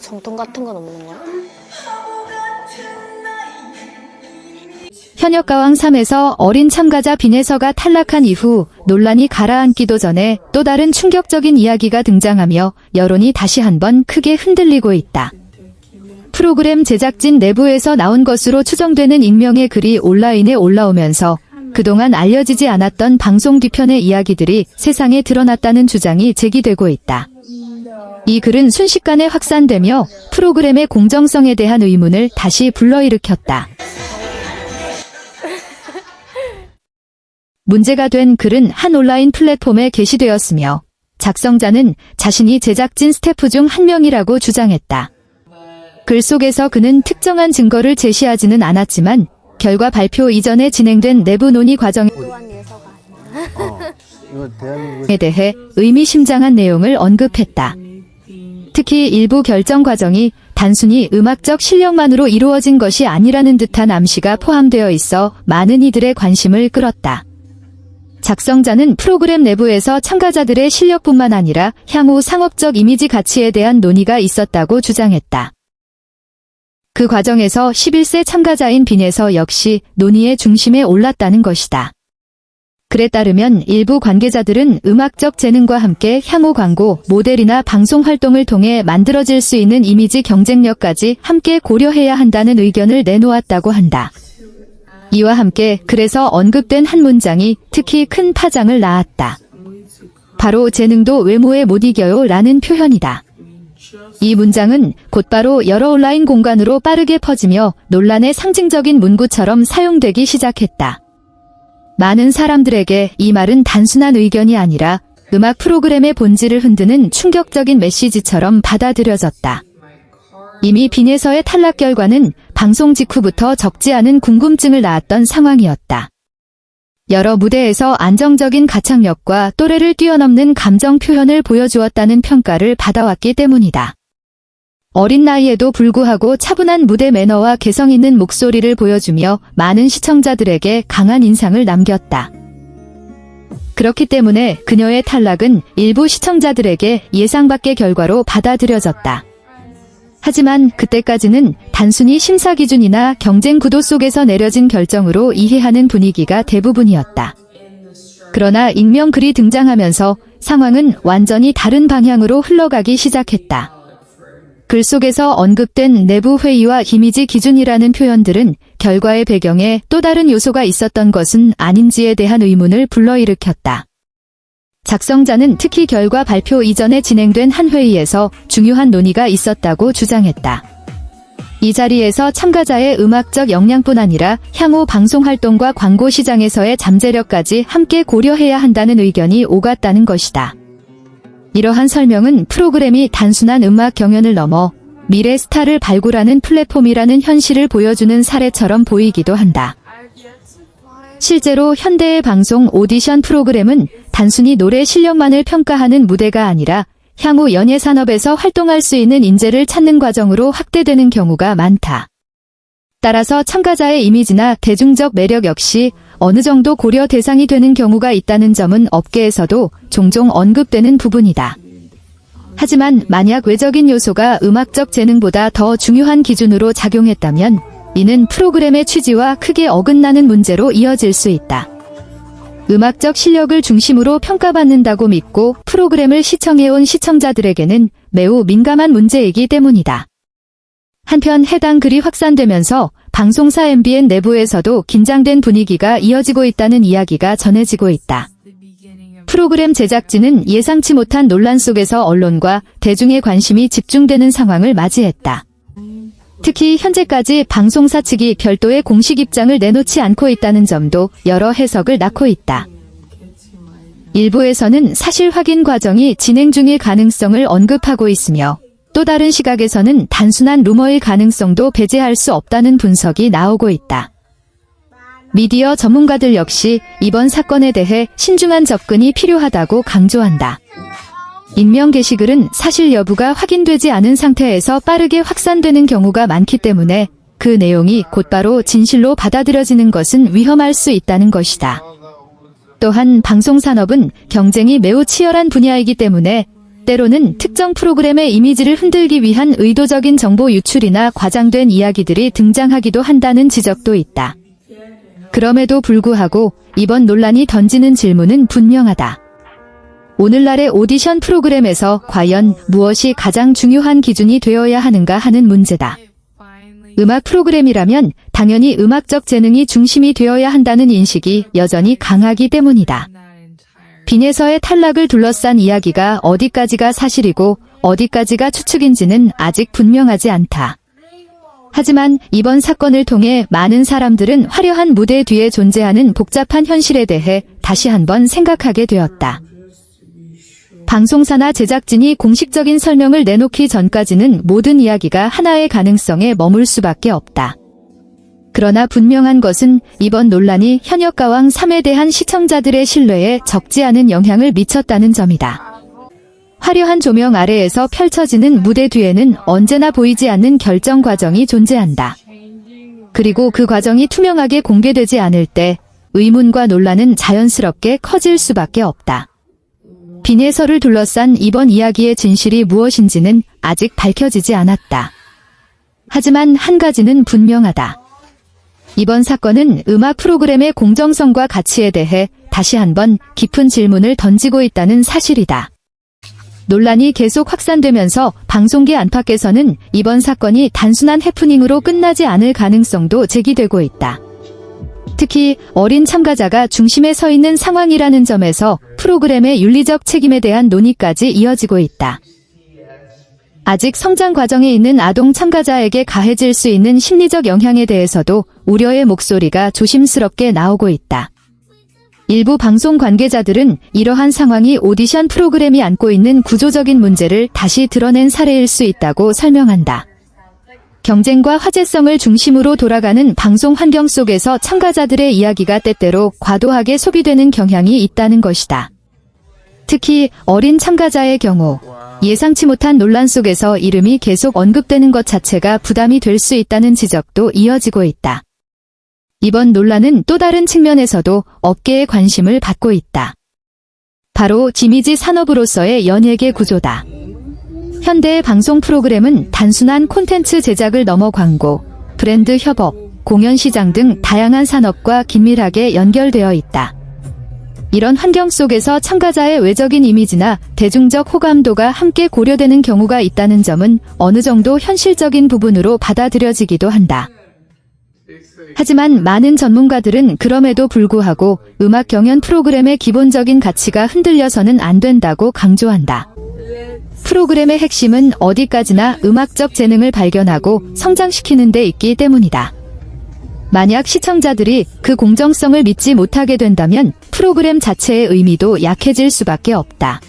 정통 같은 건 없는 거야? 현역가왕 3에서 어린 참가자 빈에서가 탈락한 이후 논란이 가라앉기도 전에 또 다른 충격적인 이야기가 등장하며 여론이 다시 한번 크게 흔들리고 있다. 프로그램 제작진 내부에서 나온 것으로 추정되는 익명의 글이 온라인에 올라오면서 그동안 알려지지 않았던 방송 뒤편의 이야기들이 세상에 드러났다는 주장이 제기되고 있다. 이 글은 순식간에 확산되며 프로그램의 공정성에 대한 의문을 다시 불러일으켰다. 문제가 된 글은 한 온라인 플랫폼에 게시되었으며 작성자는 자신이 제작진 스태프 중 한 명이라고 주장했다. 글 속에서 그는 특정한 증거를 제시하지는 않았지만 결과 발표 이전에 진행된 내부 논의 과정에 대해 의미심장한 내용을 언급했다. 특히 일부 결정 과정이 단순히 음악적 실력만으로 이루어진 것이 아니라는 듯한 암시가 포함되어 있어 많은 이들의 관심을 끌었다. 작성자는 프로그램 내부에서 참가자들의 실력뿐만 아니라 향후 상업적 이미지 가치에 대한 논의가 있었다고 주장했다. 그 과정에서 11세 참가자인 빈에서 역시 논의의 중심에 올랐다는 것이다. 글에 따르면 일부 관계자들은 음악적 재능과 함께 향후 광고, 모델이나 방송 활동을 통해 만들어질 수 있는 이미지 경쟁력까지 함께 고려해야 한다는 의견을 내놓았다고 한다. 이와 함께 글에서 언급된 한 문장이 특히 큰 파장을 낳았다. 바로 재능도 외모에 못 이겨요 라는 표현이다. 이 문장은 곧바로 여러 온라인 공간으로 빠르게 퍼지며 논란의 상징적인 문구처럼 사용되기 시작했다. 많은 사람들에게 이 말은 단순한 의견이 아니라 음악 프로그램의 본질을 흔드는 충격적인 메시지처럼 받아들여졌다. 이미 빈에서의 탈락 결과는 방송 직후부터 적지 않은 궁금증을 낳았던 상황이었다. 여러 무대에서 안정적인 가창력과 또래를 뛰어넘는 감정 표현을 보여주었다는 평가를 받아왔기 때문이다. 어린 나이에도 불구하고 차분한 무대 매너와 개성 있는 목소리를 보여주며 많은 시청자들에게 강한 인상을 남겼다. 그렇기 때문에 그녀의 탈락은 일부 시청자들에게 예상 밖의 결과로 받아들여졌다. 하지만 그때까지는 단순히 심사 기준이나 경쟁 구도 속에서 내려진 결정으로 이해하는 분위기가 대부분이었다. 그러나 익명 글이 등장하면서 상황은 완전히 다른 방향으로 흘러가기 시작했다. 글 속에서 언급된 내부 회의와 이미지 기준이라는 표현들은 결과의 배경에 또 다른 요소가 있었던 것은 아닌지에 대한 의문을 불러일으켰다. 작성자는 특히 결과 발표 이전에 진행된 한 회의에서 중요한 논의가 있었다고 주장했다. 이 자리에서 참가자의 음악적 역량뿐 아니라 향후 방송 활동과 광고 시장에서의 잠재력까지 함께 고려해야 한다는 의견이 오갔다는 것이다. 이러한 설명은 프로그램이 단순한 음악 경연을 넘어 미래 스타를 발굴하는 플랫폼이라는 현실을 보여주는 사례처럼 보이기도 한다. 실제로 현대의 방송 오디션 프로그램은 단순히 노래 실력만을 평가하는 무대가 아니라 향후 연예 산업에서 활동할 수 있는 인재를 찾는 과정으로 확대되는 경우가 많다. 따라서 참가자의 이미지나 대중적 매력 역시 어느 정도 고려 대상이 되는 경우가 있다는 점은 업계에서도 종종 언급되는 부분이다. 하지만 만약 외적인 요소가 음악적 재능보다 더 중요한 기준으로 작용했다면 이는 프로그램의 취지와 크게 어긋나는 문제로 이어질 수 있다. 음악적 실력을 중심으로 평가받는다고 믿고 프로그램을 시청해온 시청자들에게는 매우 민감한 문제이기 때문이다. 한편 해당 글이 확산되면서 방송사 MBN 내부에서도 긴장된 분위기가 이어지고 있다는 이야기가 전해지고 있다. 프로그램 제작진은 예상치 못한 논란 속에서 언론과 대중의 관심이 집중되는 상황을 맞이했다. 특히 현재까지 방송사 측이 별도의 공식 입장을 내놓지 않고 있다는 점도 여러 해석을 낳고 있다. 일부에서는 사실 확인 과정이 진행 중일 가능성을 언급하고 있으며 또 다른 시각에서는 단순한 루머일 가능성도 배제할 수 없다는 분석이 나오고 있다. 미디어 전문가들 역시 이번 사건에 대해 신중한 접근이 필요하다고 강조한다. 익명 게시글은 사실 여부가 확인되지 않은 상태에서 빠르게 확산되는 경우가 많기 때문에 그 내용이 곧바로 진실로 받아들여지는 것은 위험할 수 있다는 것이다. 또한 방송산업은 경쟁이 매우 치열한 분야이기 때문에 때로는 특정 프로그램의 이미지를 흔들기 위한 의도적인 정보 유출이나 과장된 이야기들이 등장하기도 한다는 지적도 있다. 그럼에도 불구하고 이번 논란이 던지는 질문은 분명하다. 오늘날의 오디션 프로그램에서 과연 무엇이 가장 중요한 기준이 되어야 하는가 하는 문제다. 음악 프로그램이라면 당연히 음악적 재능이 중심이 되어야 한다는 인식이 여전히 강하기 때문이다. 빈에서의 탈락을 둘러싼 이야기가 어디까지가 사실이고 어디까지가 추측인지는 아직 분명하지 않다. 하지만 이번 사건을 통해 많은 사람들은 화려한 무대 뒤에 존재하는 복잡한 현실에 대해 다시 한번 생각하게 되었다. 방송사나 제작진이 공식적인 설명을 내놓기 전까지는 모든 이야기가 하나의 가능성에 머물 수밖에 없다. 그러나 분명한 것은 이번 논란이 현역가왕 3에 대한 시청자들의 신뢰에 적지 않은 영향을 미쳤다는 점이다. 화려한 조명 아래에서 펼쳐지는 무대 뒤에는 언제나 보이지 않는 결정 과정이 존재한다. 그리고 그 과정이 투명하게 공개되지 않을 때 의문과 논란은 자연스럽게 커질 수밖에 없다. 빈에서를 둘러싼 이번 이야기의 진실이 무엇인지는 아직 밝혀지지 않았다. 하지만 한 가지는 분명하다. 이번 사건은 음악 프로그램의 공정성과 가치에 대해 다시 한번 깊은 질문을 던지고 있다는 사실이다. 논란이 계속 확산되면서 방송계 안팎에서는 이번 사건이 단순한 해프닝으로 끝나지 않을 가능성도 제기되고 있다. 특히 어린 참가자가 중심에 서 있는 상황이라는 점에서 프로그램의 윤리적 책임에 대한 논의까지 이어지고 있다. 아직 성장 과정에 있는 아동 참가자에게 가해질 수 있는 심리적 영향에 대해서도 우려의 목소리가 조심스럽게 나오고 있다. 일부 방송 관계자들은 이러한 상황이 오디션 프로그램이 안고 있는 구조적인 문제를 다시 드러낸 사례일 수 있다고 설명한다. 경쟁과 화제성을 중심으로 돌아가는 방송 환경 속에서 참가자들의 이야기가 때때로 과도하게 소비되는 경향이 있다는 것이다. 특히 어린 참가자의 경우 예상치 못한 논란 속에서 이름이 계속 언급되는 것 자체가 부담이 될 수 있다는 지적도 이어지고 있다. 이번 논란은 또 다른 측면에서도 업계의 관심을 받고 있다. 바로 이미지 산업으로서의 연예계 구조다. 현대의 방송 프로그램은 단순한 콘텐츠 제작을 넘어 광고, 브랜드 협업, 공연 시장 등 다양한 산업과 긴밀하게 연결되어 있다. 이런 환경 속에서 참가자의 외적인 이미지나 대중적 호감도가 함께 고려되는 경우가 있다는 점은 어느 정도 현실적인 부분으로 받아들여지기도 한다. 하지만 많은 전문가들은 그럼에도 불구하고 음악 경연 프로그램의 기본적인 가치가 흔들려서는 안 된다고 강조한다. 프로그램의 핵심은 어디까지나 음악적 재능을 발견하고 성장시키는 데 있기 때문이다. 만약 시청자들이 그 공정성을 믿지 못하게 된다면 프로그램 자체의 의미도 약해질 수밖에 없다.